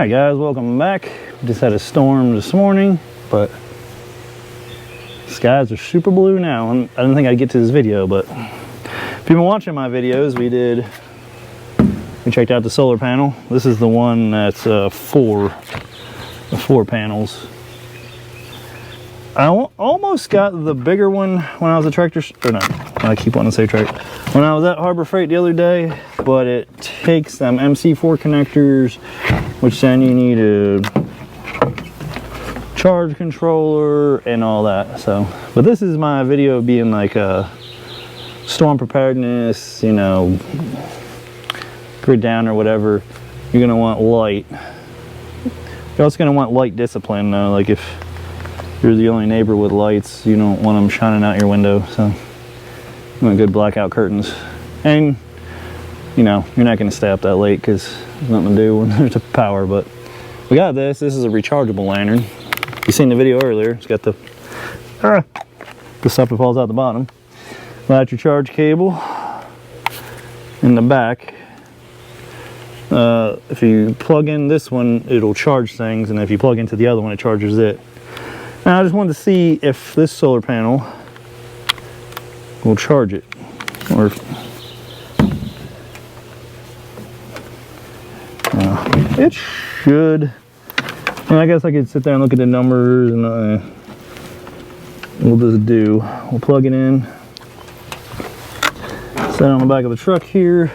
Alright guys, welcome back. We just had a storm this morning, but skies are super blue now. And I didn't think I'd get to this video, but if you've been watching my videos, we checked out the solar panel. This is the one that's four panels. I almost got the bigger one when I was at Tractor, or no, I keep wanting to say Tractor. When I was at Harbor Freight the other day, but it takes them MC4 connectors, which then you need a charge controller and all that. So, but this is my video being like a storm preparedness, you know, grid down or whatever. You're gonna want light. You're also gonna want light discipline though. Like if you're the only neighbor with lights, you don't want them shining out your window. So you want good blackout curtains. And you know, you're not gonna stay up that late because there's nothing to do when there's a power. But we got this. This is a rechargeable lantern. You seen the video earlier. It's got the stuff that falls out the bottom. That's your charge cable in the back. If you plug in this one, it'll charge things, and if you plug into the other one, it charges it. Now, I just wanted to see if this solar panel will charge it, or if, it should. And I guess I could sit there and look at the numbers, and we'll plug it in, set it on the back of the truck here,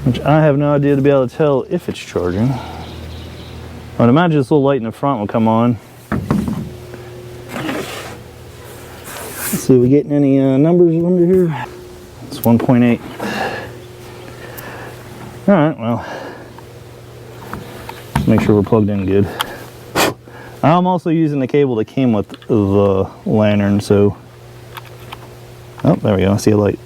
which I have no idea to be able to tell if it's charging. I would imagine this little light in the front will come on. Let's see if we getting any numbers under here. It's 1.8. All right, well, let's make sure we're plugged in good. I'm also using the cable that came with the lantern, so, oh, there we go, I see a light.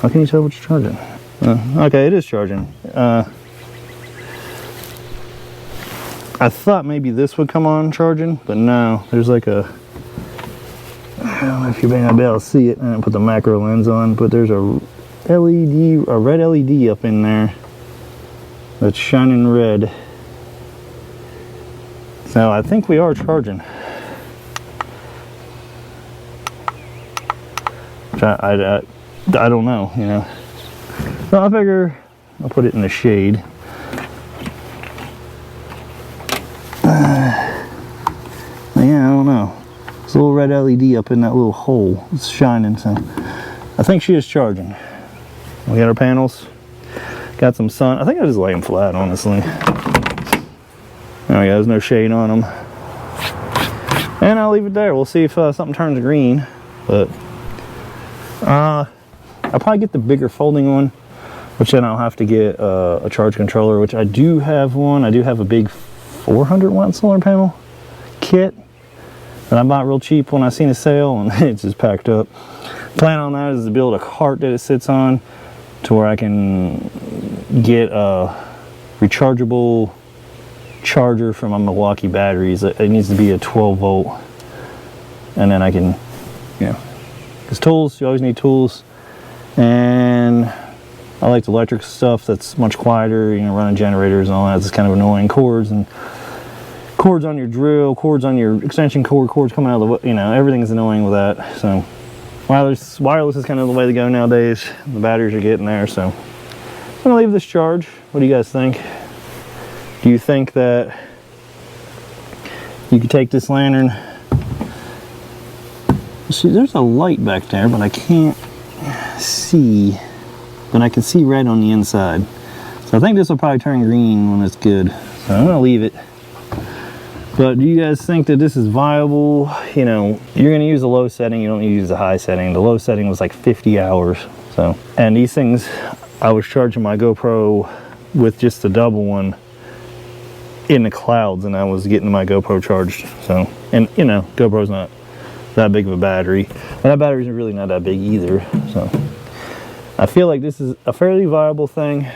How can you tell which charging? Okay, it is charging. I thought maybe this would come on charging, but no, there's like a, I don't know if you may not be able to see it. I didn't put the macro lens on, but there's a LED, a red LED up in there that's shining red. So I think we are charging. Which I don't know, you know. So I figure I'll put it in the shade. Yeah, I don't know. There's a little red LED up in that little hole. It's shining, so I think she is charging. We got our panels. Got some sun. I think I just lay them flat, honestly. There we go. There's no shade on them. And I'll leave it there. We'll see if something turns green. But I'll probably get the bigger folding one, which then I'll have to get a charge controller, which I do have one. I do have a big 400 watt solar panel kit that I bought real cheap when I seen a sale, and it's just packed up. Plan on that is to build a cart that it sits on to where I can get a rechargeable charger from my Milwaukee batteries. It needs to be a 12 volt, and then I can, you know, because tools, you always need tools. And I like the electric stuff that's much quieter, you know, running generators and all that. It's kind of annoying. Cords on your drill, cords on your extension cord, cords coming out of the, you know, everything is annoying with that. So wireless is kind of the way to go nowadays. The batteries are getting there, so I'm gonna leave this charge. What do you guys think? Do you think that you could take this lantern? See, there's a light back there, but I can't see, but I can see red on the inside. So I think this will probably turn green when it's good. So I'm gonna leave it. But do you guys think that this is viable? You know, you're gonna use the low setting, you don't use the high setting. The low setting was like 50 hours. So, and these things, I was charging my GoPro with just the double one in the clouds, and I was getting my GoPro charged. So, and you know, GoPro's not that big of a battery, but that battery's really not that big either. So I feel like this is a fairly viable thing,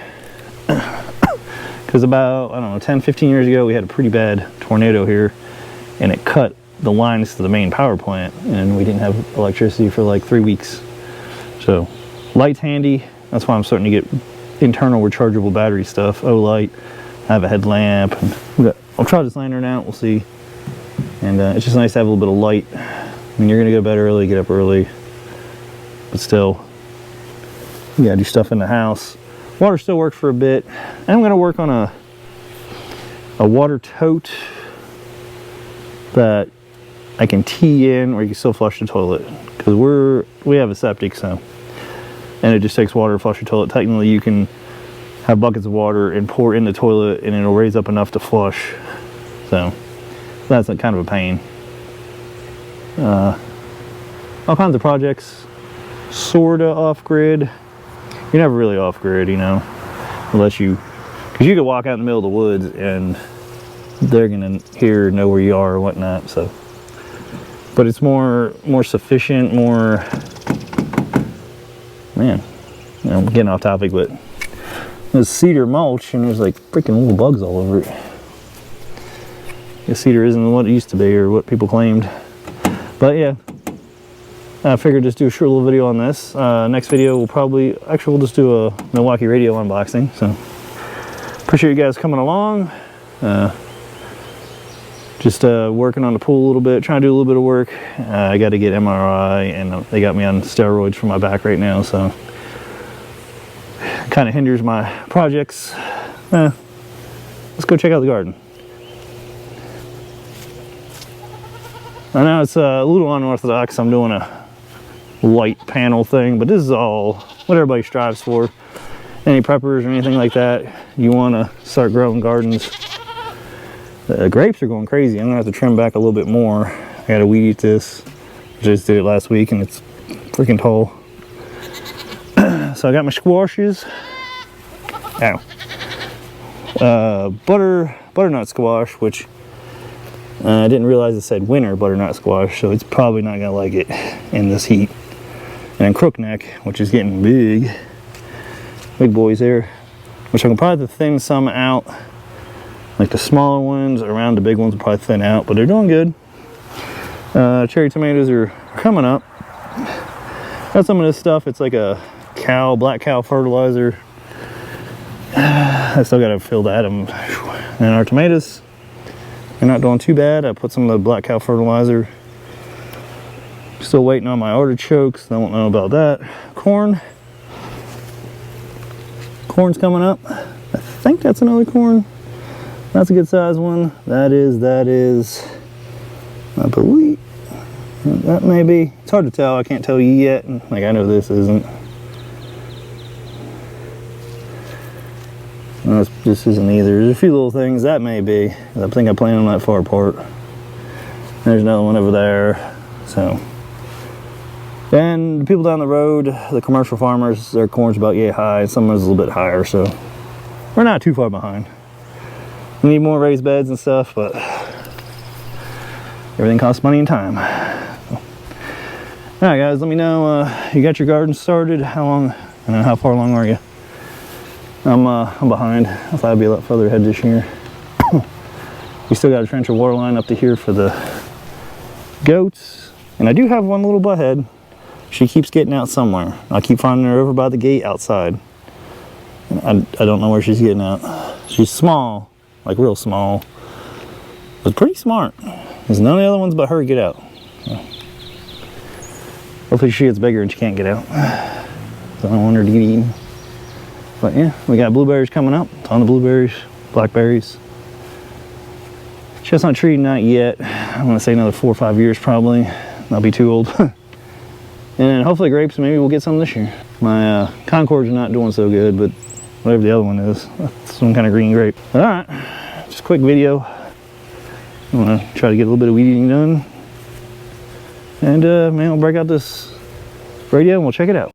because about, I don't know, 10-15 years ago we had a pretty bad tornado here, and it cut the lines to the main power plant, and we didn't have electricity for like 3 weeks. So light's handy. That's why I'm starting to get internal rechargeable battery stuff. Olight. I have a headlamp. And I'll try this lantern out. We'll see. And it's just nice to have a little bit of light. I mean, you're gonna go to bed early, get up early, but still, you gotta do stuff in the house. Water still works for a bit. And I'm gonna work on a water tote that I can tee in where you can still flush the toilet, because we have a septic, so, and it just takes water to flush your toilet. Technically, you can have buckets of water and pour in the toilet, and it'll raise up enough to flush. So that's kind of a pain. All kinds of projects, sorta off grid. You're never really off grid, you know, unless because you could walk out in the middle of the woods and they're gonna hear or know where you are or whatnot. So, but it's more sufficient, more, man, you know, I'm getting off topic, but there's cedar mulch and there's like freaking little bugs all over it. The cedar isn't what it used to be or what people claimed. But yeah, I figured just do a short little video on this. Next video we'll we'll just do a Milwaukee radio unboxing. So appreciate you guys coming along. Just working on the pool a little bit, trying to do a little bit of work. I got to get MRI, and they got me on steroids for my back right now, so kind of hinders my projects. Let's go check out the garden. I know it's a little unorthodox. I'm doing a white panel thing, but this is all what everybody strives for. Any preppers or anything like that, you want to start growing gardens. The grapes are going crazy. I'm gonna have to trim back a little bit more. I gotta weed eat this. I just did it last week and it's freaking tall. So I got my squashes. Ow. Butternut squash, which I didn't realize it said winter butternut squash, so it's probably not gonna like it in this heat. And then crookneck, which is getting big boys there, which I can probably thin some out. Like the smaller ones around the big ones will probably thin out, but they're doing good. Cherry tomatoes are coming up. Got some of this stuff. It's like a black cow fertilizer. I still gotta fill that. And our tomatoes, they're not doing too bad. I put some of the black cow fertilizer. Still waiting on my artichokes. Don't know about that. Corn's coming up. I think that's another corn. That's a good size one. That is, I believe, that may be. It's hard to tell. I can't tell you yet. Like, I know this isn't. No, this isn't either. There's a few little things. That may be. I think I planted them that far apart. There's another one over there. So, and the people down the road, the commercial farmers, their corn's about yay high. Some is a little bit higher, so we're not too far behind. We need more raised beds and stuff, but everything costs money and time. So. All right, guys, let me know you got your garden started. How long? I know, how far along are you? I'm behind. I thought I'd be a lot further ahead this year. We still got to trench a water line up to here for the goats, and I do have one little butthead. She keeps getting out somewhere. I keep finding her over by the gate outside. I don't know where she's getting out. She's small. Like real small, but pretty smart. There's none of the other ones but her get out. So hopefully she gets bigger and she can't get out. So I don't want her to get eaten. But yeah, we got blueberries coming up. Ton of blueberries, blackberries. Chestnut tree, not yet. I want to say another 4 or 5 years probably. I'll be too old. And then hopefully grapes, maybe we'll get some this year. My Concord's not doing so good, but whatever the other one is, that's some kind of green grape. All right, just a quick video. I want to try to get a little bit of weed eating done. And man, we'll break out this radio and we'll check it out.